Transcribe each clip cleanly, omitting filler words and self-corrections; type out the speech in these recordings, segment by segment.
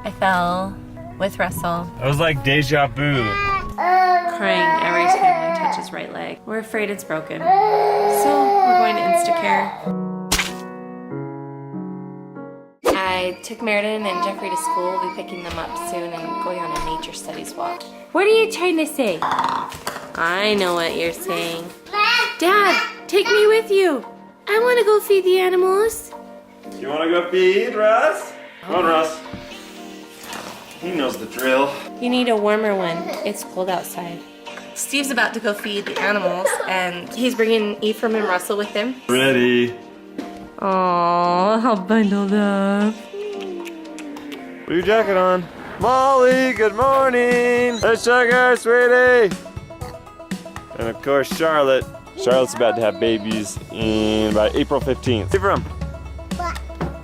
I fell with Russell. It was like deja vu. Crying every time I touch his right leg. We're afraid it's broken. So we're going to instacare. I took Meriden and Jeffrey to school. We'll be picking them up soon and going on a nature studies walk. What are you trying to say? I know what you're saying. Dad, take me with you. I want to go feed the animals. You want to go feed, Russ? Come on, Russ. He knows the drill. You need a warmer one. It's cold outside. Steve's about to go feed the animals, and he's bringing Ephraim and Russell with him. Ready. Aww, how bundled up. Put your jacket on. Molly, good morning. Let's check her, sweetie. And of course, Charlotte. Charlotte's about to have babies in by April 15th. Ephraim.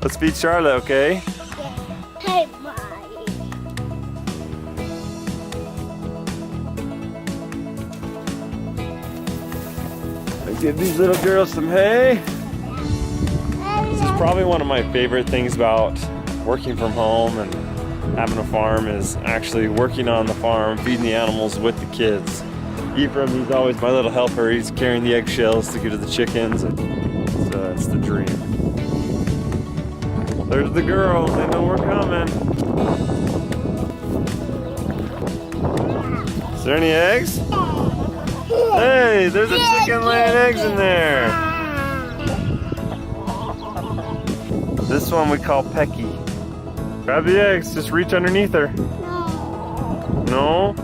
Let's feed Charlotte, okay? Hey, Let's give these little girls some hay. This is probably one of my favorite things about working from home and having a farm is actually working on the farm, feeding the animals with the kids. Ephraim, he's always my little helper. He's carrying the eggshells to give to the chickens. It's the dream. There's the girls. They know we're coming. Is there any eggs? Hey, there's a chicken laying eggs in there. This one we call Pecky. Grab the eggs, just reach underneath her. No?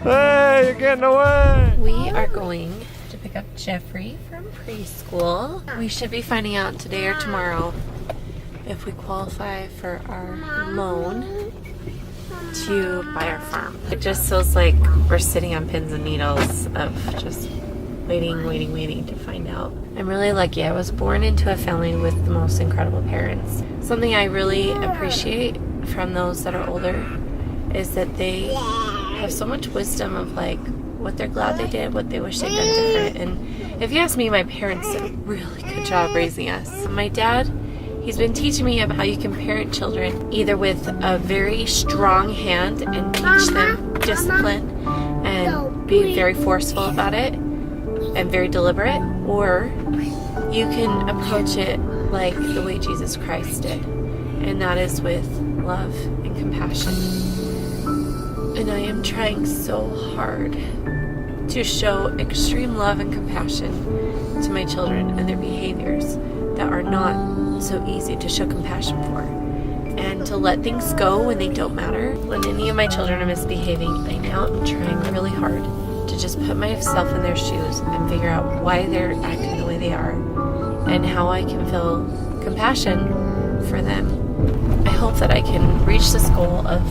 Hey, you're getting away! We are going to pick up Jeffrey from preschool. We should be finding out today or tomorrow if we qualify for our loan to buy our farm. It just feels like we're sitting on pins and needles of just waiting to find out. I'm really lucky. I was born into a family with the most incredible parents. Something I really appreciate from those that are older is that they have so much wisdom of like what they're glad they did, what they wish they'd done different. And if you ask me, my parents did a really good job raising us. My dad, he's been teaching me about how you can parent children either with a very strong hand and teach them discipline and be very forceful about it and very deliberate, or you can approach it like the way Jesus Christ did, and that is with love and compassion. And I am trying so hard to show extreme love and compassion to my children and their behaviors that are not so easy to show compassion for, and to let things go when they don't matter. When any of my children are misbehaving, I now am trying really hard to just put myself in their shoes and figure out why they're acting the way they are and how I can feel compassion for them. I hope that I can reach this goal of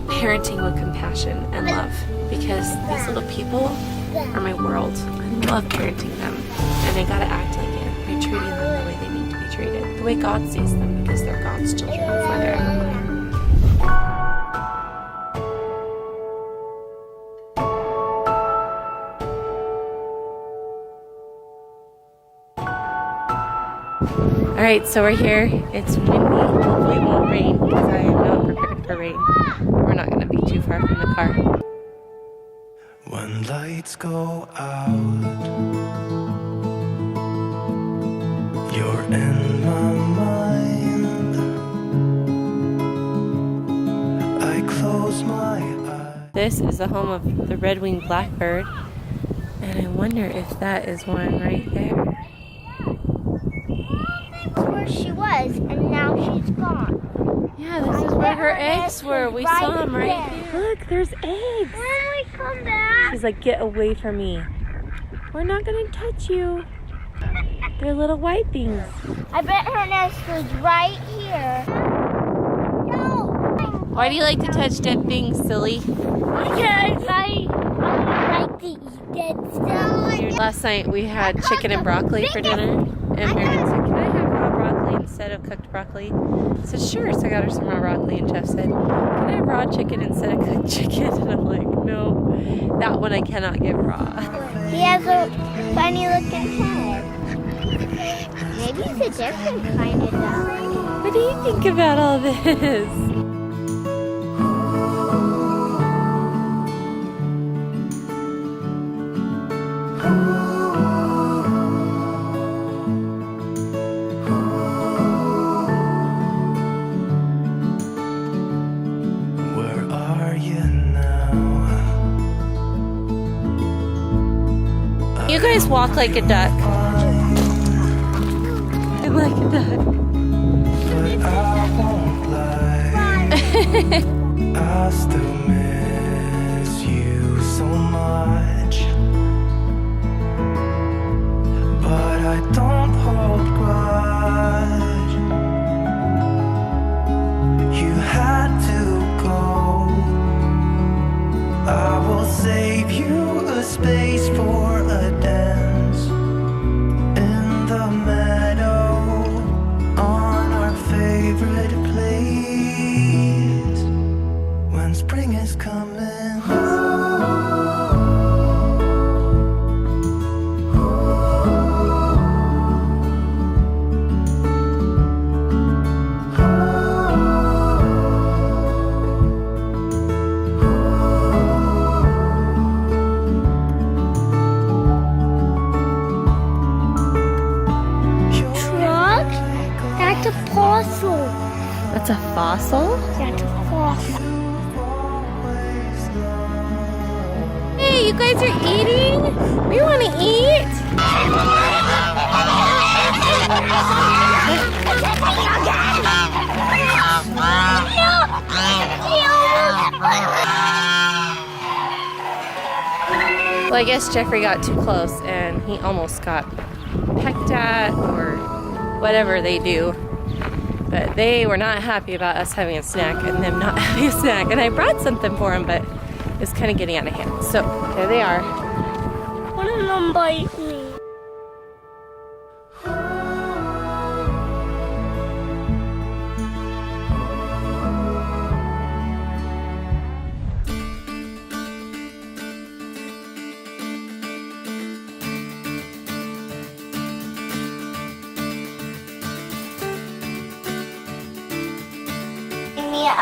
parenting with compassion and love, because these little people are my world. I love parenting them, and I gotta act like it by treating them the way they need to be treated, the way God sees them, because they're God's children before they're ever mine. All right, so we're here. It's windy. Hopefully it won't rain because I am not prepared for rain. We're not going to be too far from the car. When lights go out, you're in my mind. I close my eyes. This is the home of the red-winged blackbird, and I wonder if that is one right there. where she was, and now she's gone. Yeah, this is where her eggs were. We saw them right here. Look, there's eggs. When we come back, She's like, get away from me. We're not going to touch you. They're little white things. I bet her nest was right here. No. Why do you like to touch dead things, silly? Because I like to eat dead stuff. Last night we had chicken and broccoli for dinner, and Meriden said, can I have raw broccoli instead of cooked broccoli? I said, sure. So I got her some raw broccoli, and Jeff said, can I have raw chicken instead of cooked chicken? And I'm like, no, that one I cannot give raw. He has a funny looking head. Maybe it's a different kind of duck. What do you think about all this? Where are you now? You guys walk like a duck. Like a duck. But I won't lie. I still miss you so much. But I don't hold grudge. You had to go. I will save you a space for a dance in the meadow on our favorite place when spring is coming. Truck? That's a fossil. That's a fossil? That's a fossil. Hey, you guys are eating? We want to eat. Well, I guess Jeffrey got too close and he almost got pecked at or whatever they do. But they were not happy about us having a snack and them not having a snack. And I brought something for them, but it's kind of getting out of hand. So there they are. One of them bite me.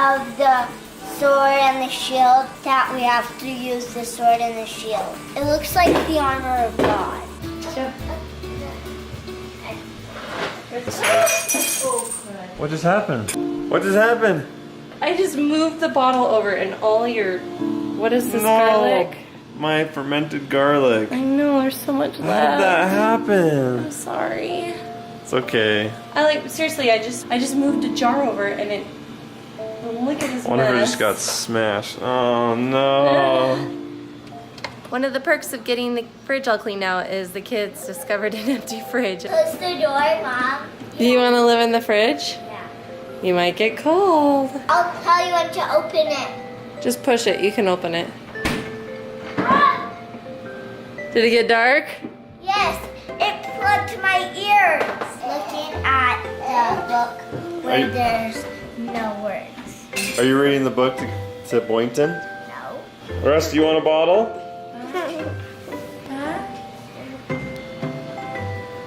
Of the sword and the shield that we have to use the sword and the shield. It looks like the armor of God. What just happened? What just happened? I just moved the bottle over and all your, what is this garlic? My fermented garlic. I know, there's so much How left. did that happen? I'm sorry. It's okay. Seriously, I just moved a jar over and it, look at this One of her mess. just got smashed. Oh no. One of the perks of getting the fridge all clean out is the kids discovered an empty fridge. Close the door, Mom. Do you want to live in the fridge? Yeah. You might get cold. I'll tell you when to open it. Just push it, you can open it. Did it get dark? Yes, it plugged my ears. Looking at the book where there's no words. Are you reading the book to Boynton? No. Russ, do you want a bottle?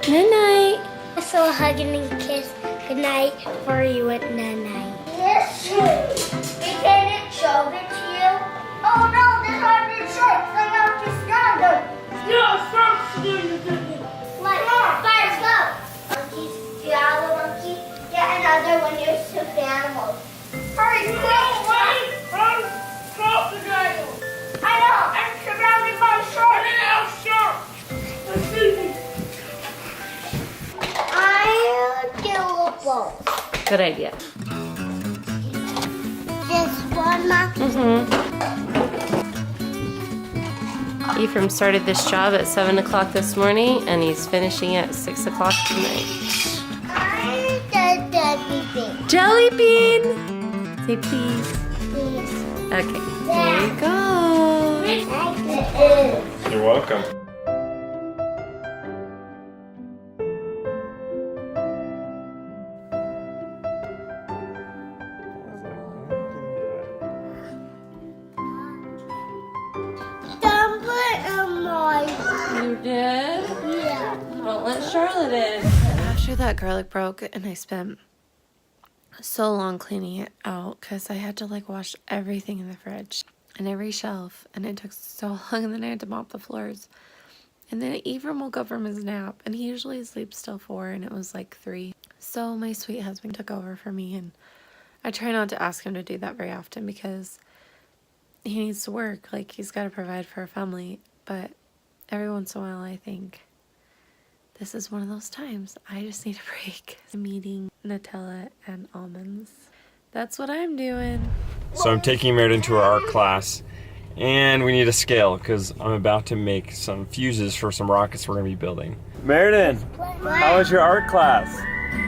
Good night. So a hug and a kiss. Good night for you and night night. This shoe. We didn't show it to you. Oh no, this hard to show. I have to stand them. Yeah, stop. Like, fire slow. Monkeys, do you have a monkey? Get another one. You're stuffed animals. Hurry, quick! Stop the guy! I know! I'm surrounded by sharks! I'll do both. Good idea. This one, Mom? Ephraim started this job at 7 o'clock this morning and he's finishing at 6 o'clock tonight. I'm the Debbie Bean. Jelly bean! Say please. Please. Okay, there you go. You're welcome. You did? Yeah. Don't let Charlotte in. After After that garlic broke and I spent so long cleaning it out because I had to like wash everything in the fridge and every shelf, and it took so long, and then I had to mop the floors. And then Ephraim woke up from his nap, and he usually sleeps till 4, and it was like 3. So my sweet husband took over for me, and I try not to ask him to do that very often because he needs to work. Like, he's got to provide for a family. But every once in a while, I think this is one of those times. I just need a break. I'm eating Nutella and almonds. That's what I'm doing. So I'm taking Meriden to our art class, and we need a scale because I'm about to make some fuses for some rockets we're going to be building. Meriden, how was your art class?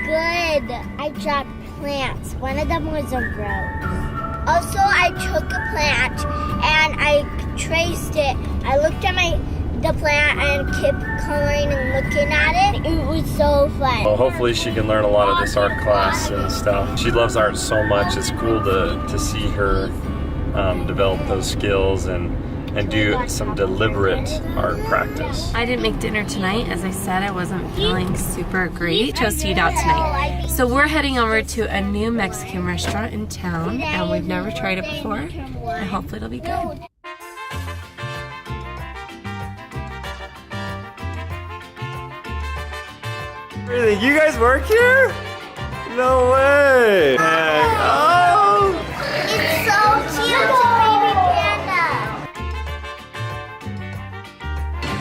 Good. I dropped plants. One of them was a rose. Also, I took a plant and I traced it. I looked at the plant and kept coloring and looking at it. It was so fun. Well, hopefully she can learn a lot of this art class and stuff. She loves art so much. It's cool to see her develop those skills and do some deliberate art practice. I didn't make dinner tonight. As I said, I wasn't feeling super great. Chose to eat out tonight. So we're heading over to a new Mexican restaurant in town, and we've never tried it before, and hopefully it'll be good. Really? You guys work here? No way! Oh! It's so cute, baby panda.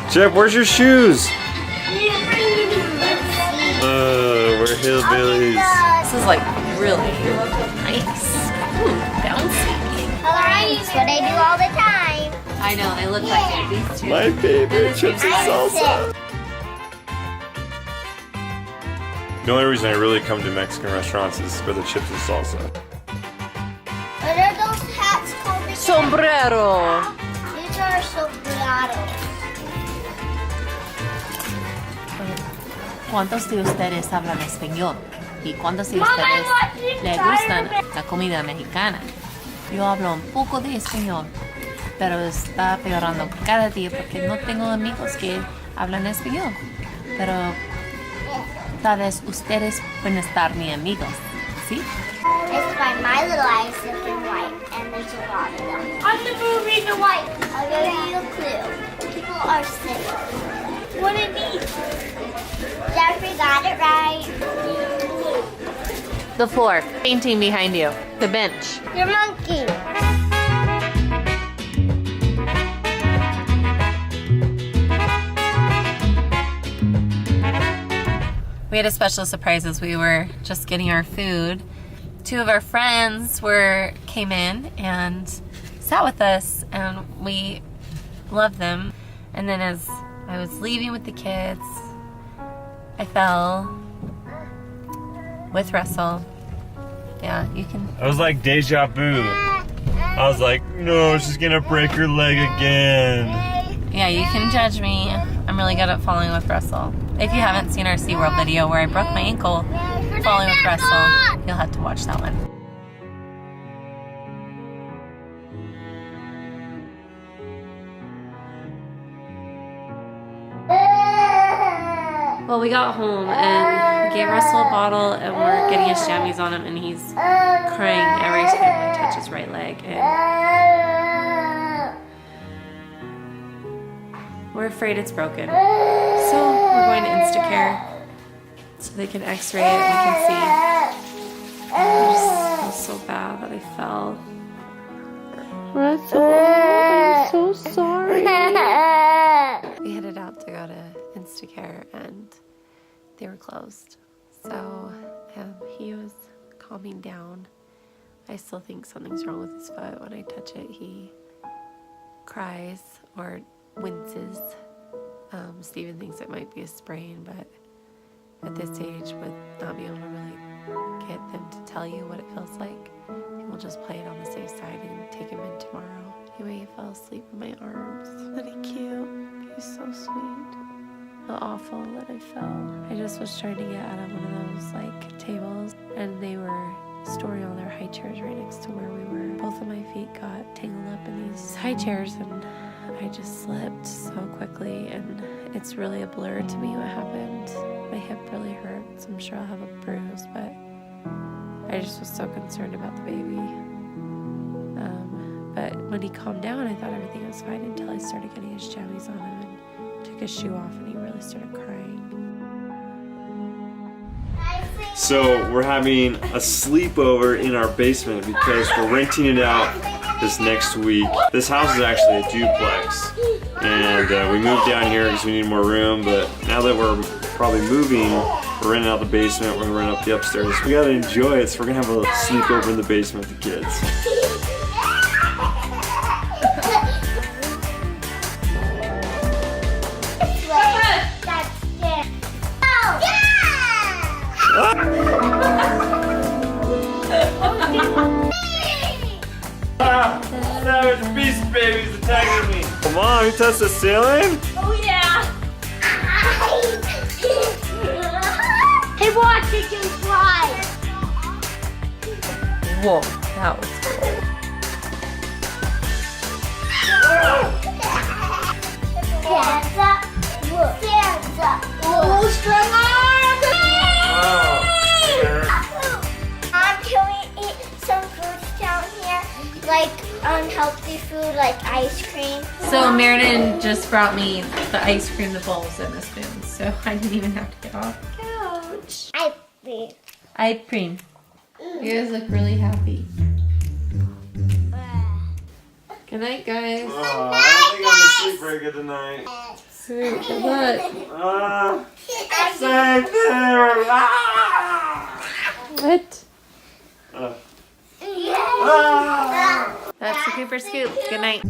Jeff, where's your shoes? We're hillbillies. This is like really nice. Ooh, bouncy. That's what I do all the time. I know, they look like it. These two. My favorite chips and salsa. The only reason I really come to Mexican restaurants is for the chips and salsa. What are those hats called again? Sombrero. These are sombreros. ¿Cuántos de ustedes hablan español? ¿Y cuántos de ustedes les gustan la comida mexicana? Yo hablo un poco de español, pero está peorando cada día porque no tengo amigos que hablan español. Pero tal vez ustedes pueden estar mis amigos, ¿sí? It's by My Little Eyes looking white, and there's a lot of them. I'm the movie The White. I'll give you a clue. People are sick. What it means? Jeffrey got it right. The floor. Painting behind you. The bench. Your monkey. We had a special surprise as we were just getting our food. 2 of our friends came in and sat with us, and we loved them. And then as I was leaving with the kids, I fell with Russell. Yeah, you can. I was like deja vu. I was like, no, she's gonna break her leg again. Yeah, you can judge me. I'm really good at falling with Russell. If you haven't seen our Seaworld video where I broke my ankle falling with Russell, you'll have to watch that one. Well, we got home and we gave Russell a bottle, and we're getting his jammies on him, and he's crying every time I touch his right leg. And we're afraid it's broken. So we're going to instacare so they can x-ray it and we can see. I just feel so bad that I fell. Russell, I'm so sorry. We headed out to go to instacare and they were closed. So he was calming down. I still think something's wrong with his foot. When I touch it, he cries or winces. Steven thinks it might be a sprain, but at this age, with not being able to really get them to tell you what it feels like, we'll just play it on the safe side and take him in tomorrow. Anyway, he fell asleep in my arms. Isn't he cute? He's so sweet. The awful that I fell. I just was trying to get out of one of those like tables, and they were storing all their high chairs right next to where we were. Both of my feet got tangled up in these high chairs, and I just slipped so quickly, and it's really a blur to me what happened. My hip really hurts. so I'm sure I'll have a bruise, but I just was so concerned about the baby. But when he calmed down, I thought everything was fine until I started getting his jammies on him and took his shoe off and he really started crying. So we're having a sleepover in our basement because we're renting it out this next week. This house is actually a duplex, and we moved down here because we need more room, but now that we're probably moving, we're renting out the basement, we're gonna rent out the upstairs. We gotta enjoy it, so we're gonna have a sleepover in the basement with the kids. There's beast babies attacking me. Come on, you touched the ceiling? Oh yeah. Hey, watch, it can fly. Whoa, that was cool. Hands up. Hands up. Oh, strong arms. Can we eat some foods down here? Like unhealthy food, like ice cream. So Meriden just brought me the ice cream, the bowls, and the spoons, so I didn't even have to get off the couch. Ephraim. You guys look really happy. Good night, guys. I don't think I'm gonna sleep very good tonight. Good luck. Same there. What? That's the Cooper Scoop. Good night.